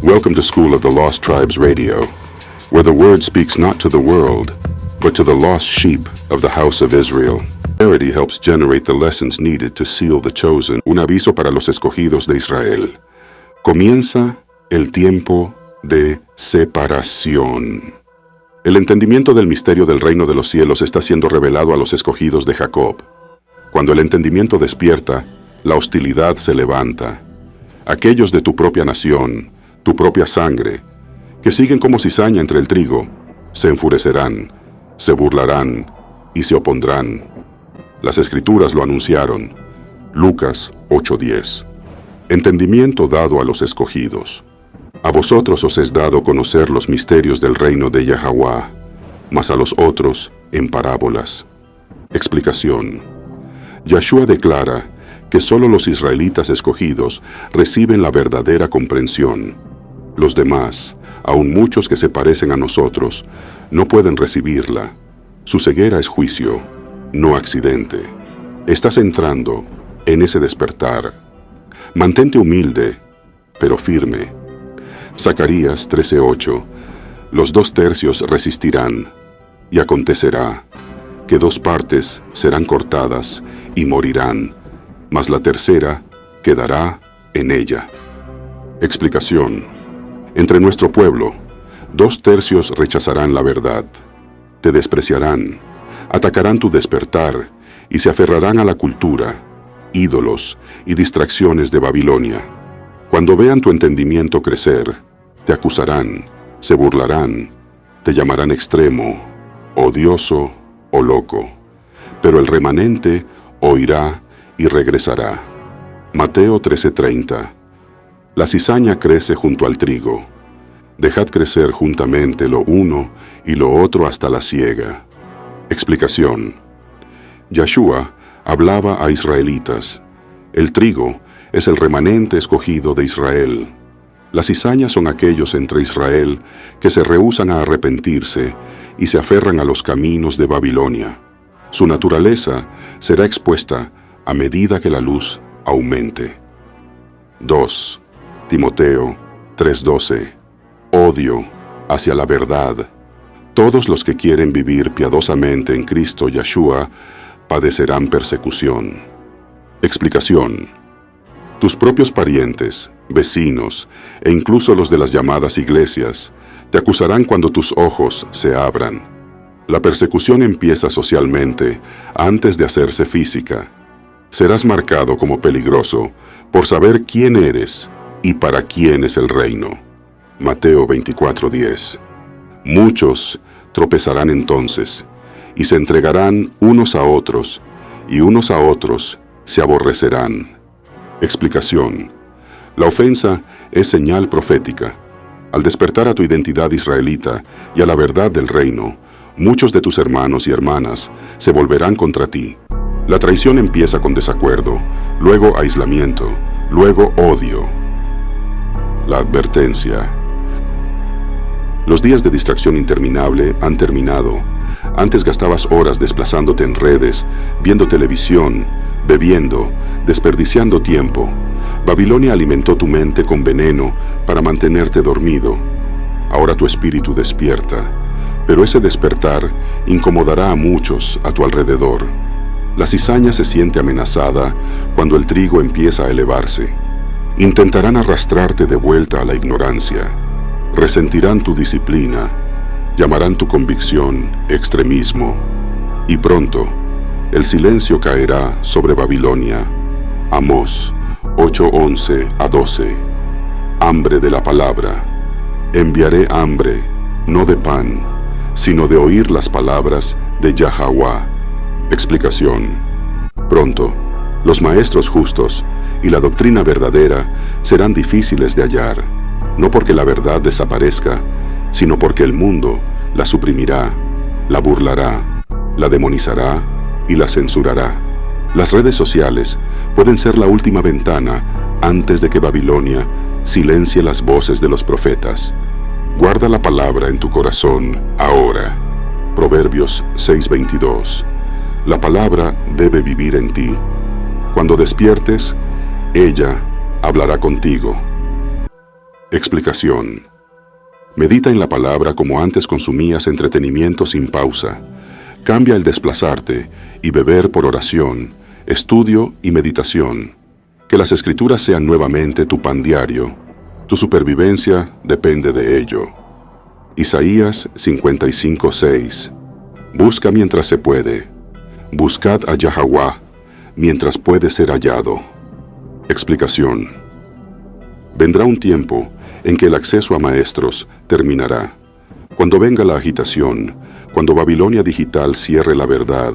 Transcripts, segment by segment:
Welcome to School of the Lost Tribes Radio, where the word speaks not to the world, but to the lost sheep of the house of Israel. Clarity helps generate the lessons needed to seal the chosen. Un aviso para los escogidos de Israel. Comienza el tiempo de separación. El entendimiento del misterio del reino de los cielos está siendo revelado a los escogidos de Jacob. Cuando el entendimiento despierta, la hostilidad se levanta. Aquellos de tu propia nación, tu propia sangre, que siguen como cizaña entre el trigo, se enfurecerán, se burlarán y se opondrán. Las Escrituras lo anunciaron. Lucas 8:10. Entendimiento dado a los escogidos. A vosotros os es dado conocer los misterios del reino de Yahweh, mas a los otros en parábolas. Explicación. Yahshua declara que solo los israelitas escogidos reciben la verdadera comprensión. Los demás, aun muchos que se parecen a nosotros, no pueden recibirla. Su ceguera es juicio, no accidente. Estás entrando en ese despertar. Mantente humilde, pero firme. Zacarías 13:8. Los 2/3 resistirán, y acontecerá que 2 partes serán cortadas y morirán, mas la tercera quedará en ella. Explicación. Entre nuestro pueblo, 2/3 rechazarán la verdad. Te despreciarán, atacarán tu despertar y se aferrarán a la cultura, ídolos y distracciones de Babilonia. Cuando vean tu entendimiento crecer, te acusarán, se burlarán, te llamarán extremo, odioso o loco. Pero el remanente oirá y regresará. Mateo 13:30. La cizaña crece junto al trigo. Dejad crecer juntamente lo uno y lo otro hasta la siega. Explicación. Yahshua hablaba a israelitas. El trigo es el remanente escogido de Israel. Las cizañas son aquellos entre Israel que se rehúsan a arrepentirse y se aferran a los caminos de Babilonia. Su naturaleza será expuesta a medida que la luz aumente. 2 Timoteo 3:12. Odio hacia la verdad. Todos los que quieren vivir piadosamente en Cristo Yahshua padecerán persecución. Explicación. Tus propios parientes, vecinos e incluso los de las llamadas iglesias te acusarán cuando tus ojos se abran. La persecución empieza socialmente antes de hacerse física. Serás marcado como peligroso por saber quién eres y para quién es el reino. Mateo 24:10. Muchos tropezarán entonces y se entregarán unos a otros y unos a otros se aborrecerán. Explicación. La ofensa es señal profética. Al despertar a tu identidad israelita y a la verdad del reino, muchos de tus hermanos y hermanas se volverán contra ti. La traición empieza con desacuerdo, luego aislamiento, luego odio. La advertencia. Los días de distracción interminable han terminado. Antes gastabas horas desplazándote en redes, viendo televisión, bebiendo, desperdiciando tiempo. Babilonia alimentó tu mente con veneno para mantenerte dormido. Ahora tu espíritu despierta, pero ese despertar incomodará a muchos a tu alrededor. La cizaña se siente amenazada cuando el trigo empieza a elevarse. Intentarán arrastrarte de vuelta a la ignorancia. Resentirán tu disciplina, llamarán tu convicción extremismo. Y pronto, el silencio caerá sobre Babilonia. Amós 8:11-12. Hambre de la palabra. Enviaré hambre, no de pan, sino de oír las palabras de Yahweh. Explicación. Pronto, los maestros justos y la doctrina verdadera serán difíciles de hallar, no porque la verdad desaparezca, sino porque el mundo la suprimirá, la burlará, la demonizará y la censurará. Las redes sociales pueden ser la última ventana antes de que Babilonia silencie las voces de los profetas. Guarda la palabra en tu corazón ahora. Proverbios 6:22. La palabra debe vivir en ti. Cuando despiertes, ella hablará contigo. Explicación. Medita en la palabra como antes consumías entretenimiento sin pausa. Cambia el desplazarte y beber por oración, estudio y meditación. Que las escrituras sean nuevamente tu pan diario. Tu supervivencia depende de ello. Isaías 55:6. Busca mientras se puede. Buscad a Yahaguá mientras puede ser hallado. Explicación. Vendrá un tiempo en que el acceso a maestros terminará. Cuando venga la agitación, cuando Babilonia digital cierre la verdad,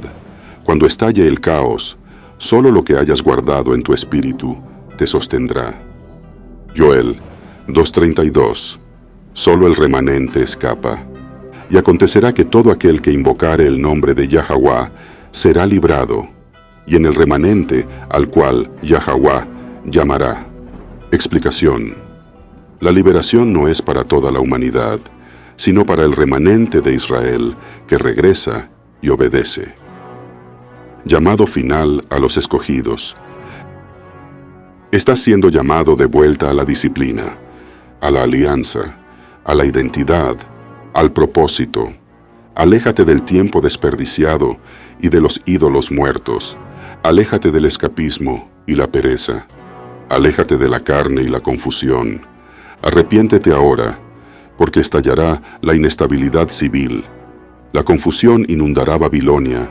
cuando estalle el caos, solo lo que hayas guardado en tu espíritu te sostendrá. Joel 2:32. Solo el remanente escapa. Y acontecerá que todo aquel que invocare el nombre de Yahaguá será librado, y en el remanente al cual Yahaguá llamará. Explicación. La liberación no es para toda la humanidad, sino para el remanente de Israel que regresa y obedece. Llamado final a los escogidos. Estás siendo llamado de vuelta a la disciplina, a la alianza, a la identidad, al propósito. Aléjate del tiempo desperdiciado y de los ídolos muertos. Aléjate del escapismo y la pereza. Aléjate de la carne y la confusión. Arrepiéntete ahora, porque estallará la inestabilidad civil. La confusión inundará Babilonia,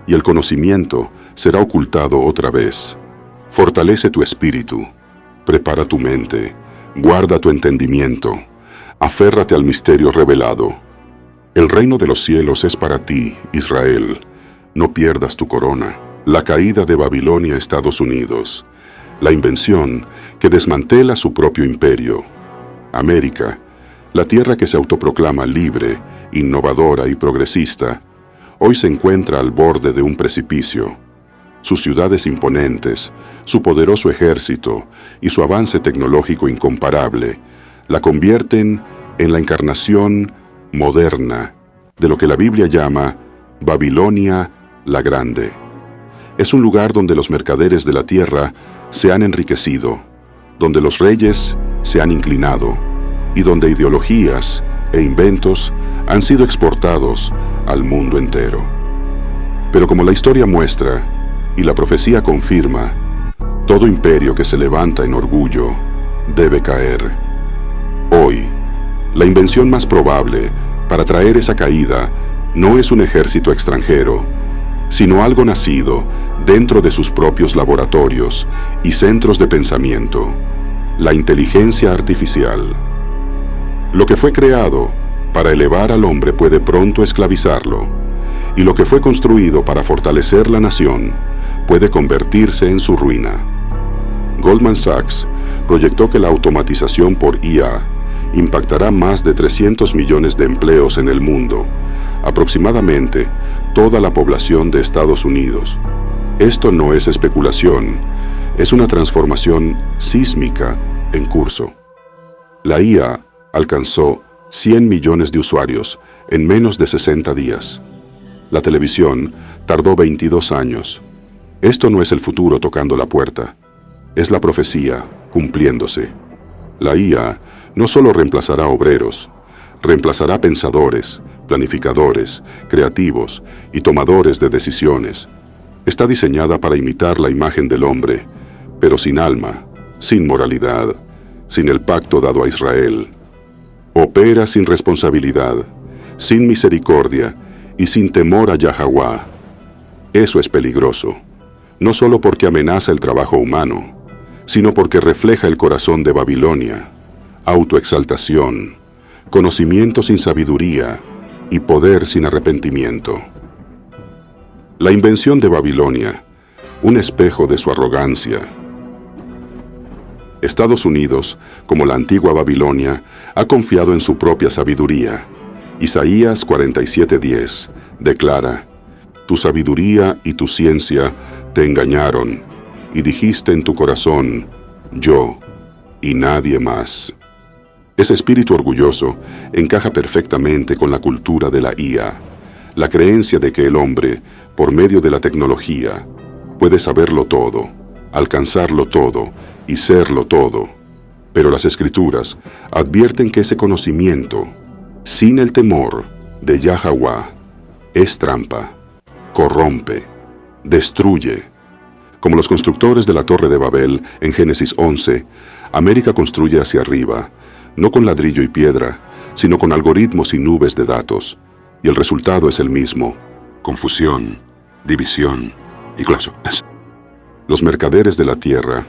y el conocimiento será ocultado otra vez. Fortalece tu espíritu, prepara tu mente, guarda tu entendimiento, aférrate al misterio revelado. El reino de los cielos es para ti, Israel. No pierdas tu corona. La caída de Babilonia, Estados Unidos. La invención que desmantela su propio imperio. América, la tierra que se autoproclama libre, innovadora y progresista, hoy se encuentra al borde de un precipicio. Sus ciudades imponentes, su poderoso ejército y su avance tecnológico incomparable la convierten en la encarnación moderna de lo que la Biblia llama Babilonia la Grande. Es un lugar donde los mercaderes de la tierra se han enriquecido, donde los reyes se han inclinado y donde ideologías e inventos han sido exportados al mundo entero. Pero como la historia muestra y la profecía confirma, todo imperio que se levanta en orgullo debe caer. Hoy, la invención más probable para traer esa caída no es un ejército extranjero, sino algo nacido dentro de sus propios laboratorios y centros de pensamiento, la inteligencia artificial. Lo que fue creado para elevar al hombre puede pronto esclavizarlo, y lo que fue construido para fortalecer la nación puede convertirse en su ruina. Goldman Sachs proyectó que la automatización por IA impactará más de 300 millones de empleos en el mundo, aproximadamente toda la población de Estados Unidos. Esto no es especulación, es una transformación sísmica en curso. La IA alcanzó 100 millones de usuarios en menos de 60 días. La televisión tardó 22 años. Esto no es el futuro tocando la puerta, es la profecía cumpliéndose. La IA no solo reemplazará obreros, reemplazará pensadores, planificadores, creativos y tomadores de decisiones. Está diseñada para imitar la imagen del hombre, pero sin alma, sin moralidad, sin el pacto dado a Israel. Opera sin responsabilidad, sin misericordia y sin temor a Yahaguá. Eso es peligroso, no solo porque amenaza el trabajo humano, sino porque refleja el corazón de Babilonia, autoexaltación, conocimiento sin sabiduría y poder sin arrepentimiento. La invención de Babilonia, un espejo de su arrogancia. Estados Unidos, como la antigua Babilonia, ha confiado en su propia sabiduría. Isaías 47:10 declara: Tu sabiduría y tu ciencia te engañaron, y dijiste en tu corazón, yo, y nadie más. Ese espíritu orgulloso encaja perfectamente con la cultura de la IA, la creencia de que el hombre, por medio de la tecnología, puede saberlo todo, alcanzarlo todo y serlo todo. Pero las Escrituras advierten que ese conocimiento, sin el temor de Yahawaha, es trampa, corrompe, destruye. Como los constructores de la Torre de Babel en Génesis 11, América construye hacia arriba, no con ladrillo y piedra, sino con algoritmos y nubes de datos. Y el resultado es el mismo: confusión, división y colapso. Los mercaderes de la tierra.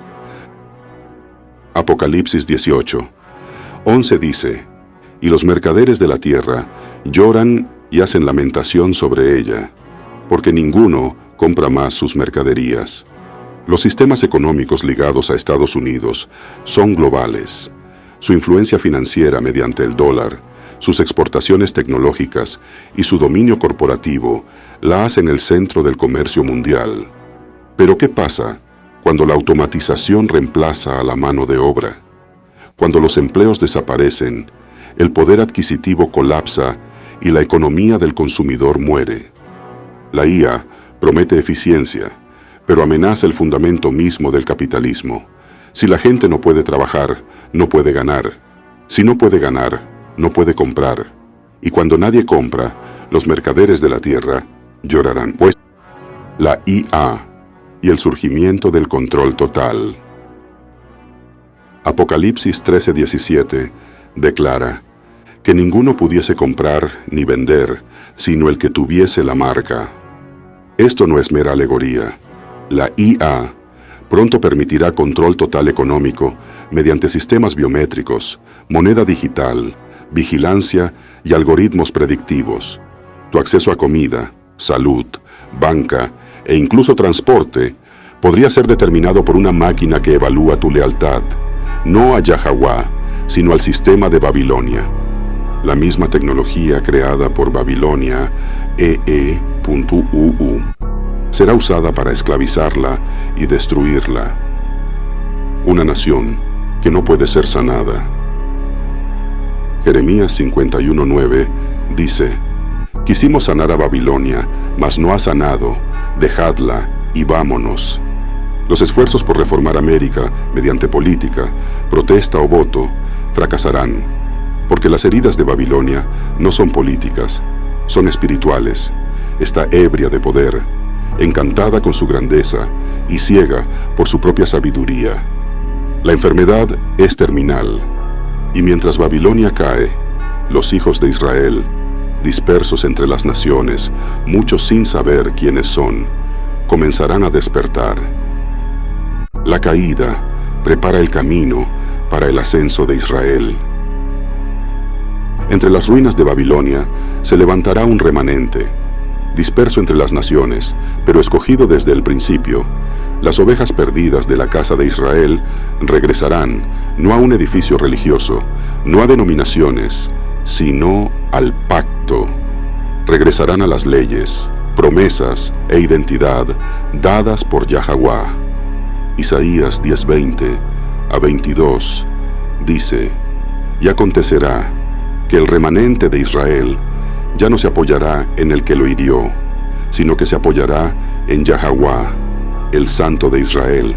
Apocalipsis 18:11 dice: y los mercaderes de la tierra lloran y hacen lamentación sobre ella, porque ninguno compra más sus mercaderías. Los sistemas económicos ligados a Estados Unidos son globales. Su influencia financiera mediante el dólar, sus exportaciones tecnológicas y su dominio corporativo la hacen el centro del comercio mundial. Pero ¿qué pasa cuando la automatización reemplaza a la mano de obra? Cuando los empleos desaparecen, el poder adquisitivo colapsa y la economía del consumidor muere. La IA promete eficiencia, pero amenaza el fundamento mismo del capitalismo. Si la gente no puede trabajar, no puede ganar. Si no puede ganar, no puede comprar. Y cuando nadie compra, los mercaderes de la tierra llorarán. Pues la IA y el surgimiento del control total. Apocalipsis 13:17 declara que ninguno pudiese comprar ni vender, sino el que tuviese la marca. Esto no es mera alegoría. La IA pronto permitirá control total económico mediante sistemas biométricos, moneda digital, vigilancia y algoritmos predictivos. Tu acceso a comida, salud, banca e incluso transporte podría ser determinado por una máquina que evalúa tu lealtad, no a Yahawaha, sino al sistema de Babilonia. La misma tecnología creada por Babilonia, EE.UU, será usada para esclavizarla y destruirla. Una nación que no puede ser sanada. Jeremías 51:9 dice: quisimos sanar a Babilonia, mas no ha sanado, dejadla y vámonos. Los esfuerzos por reformar América mediante política, protesta o voto fracasarán, porque las heridas de Babilonia no son políticas, son espirituales. Está ebria de poder, encantada con su grandeza y ciega por su propia sabiduría. La enfermedad es terminal, y mientras Babilonia cae, los hijos de Israel, dispersos entre las naciones, muchos sin saber quiénes son, comenzarán a despertar. La caída prepara el camino para el ascenso de Israel. Entre las ruinas de Babilonia se levantará un remanente, disperso entre las naciones, pero escogido desde el principio. Las ovejas perdidas de la casa de Israel regresarán, no a un edificio religioso, no a denominaciones, sino al pacto. Regresarán a las leyes, promesas e identidad dadas por Yahawaha. Isaías 10:20-22 dice: y acontecerá que el remanente de Israel ya no se apoyará en el que lo hirió, sino que se apoyará en Yahawaha, el Santo de Israel,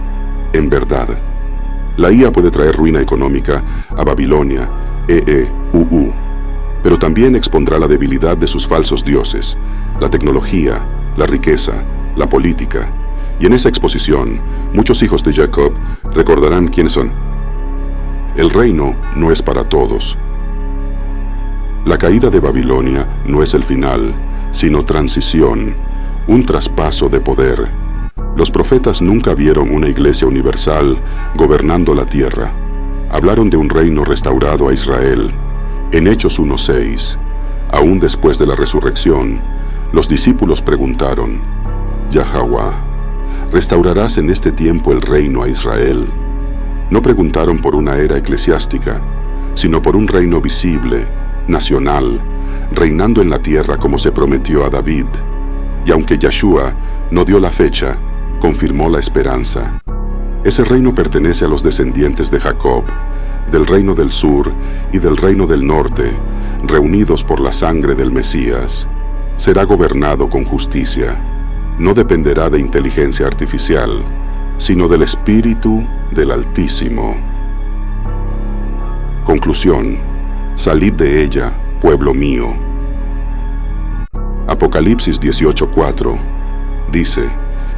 en verdad. La IA puede traer ruina económica a Babilonia, EEUU, pero también expondrá la debilidad de sus falsos dioses, la tecnología, la riqueza, la política. Y en esa exposición, muchos hijos de Jacob recordarán quiénes son. El reino no es para todos. La caída de Babilonia no es el final, sino transición, un traspaso de poder. Los profetas nunca vieron una iglesia universal gobernando la tierra. Hablaron de un reino restaurado a Israel. En Hechos 1:6, aún después de la resurrección, los discípulos preguntaron: Yahawaha, ¿restaurarás en este tiempo el reino a Israel? No preguntaron por una era eclesiástica, sino por un reino visible, nacional, reinando en la tierra como se prometió a David. Y aunque Yahshua no dio la fecha, confirmó la esperanza. Ese reino pertenece a los descendientes de Jacob, del reino del sur y del reino del norte, reunidos por la sangre del Mesías. Será gobernado con justicia. No dependerá de inteligencia artificial, sino del Espíritu del Altísimo. Conclusión: salid de ella, pueblo mío. Apocalipsis 18:4 dice: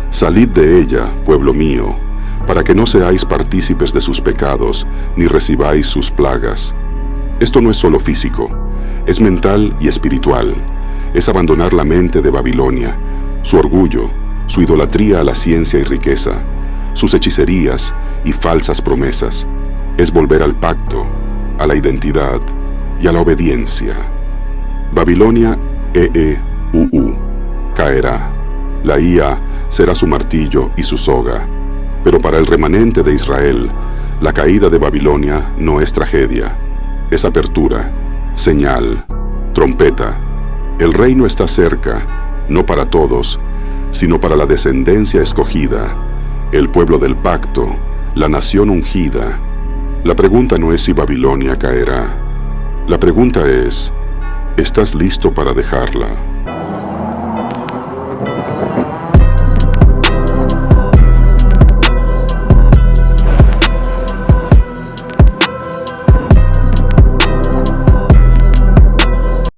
salid de ella, pueblo mío, para que no seáis partícipes de sus pecados, ni recibáis sus plagas. Esto no es solo físico, es mental y espiritual. Es abandonar la mente de Babilonia, su orgullo, su idolatría a la ciencia y riqueza, sus hechicerías y falsas promesas. Es volver al pacto, a la identidad y a la obediencia. Babilonia, caerá. La IA será su martillo y su soga. Pero para el remanente de Israel, la caída de Babilonia no es tragedia. Es apertura, señal, trompeta. El reino está cerca, no para todos, sino para la descendencia escogida, el pueblo del pacto, la nación ungida. La pregunta no es si Babilonia caerá. La pregunta es: ¿estás listo para dejarla?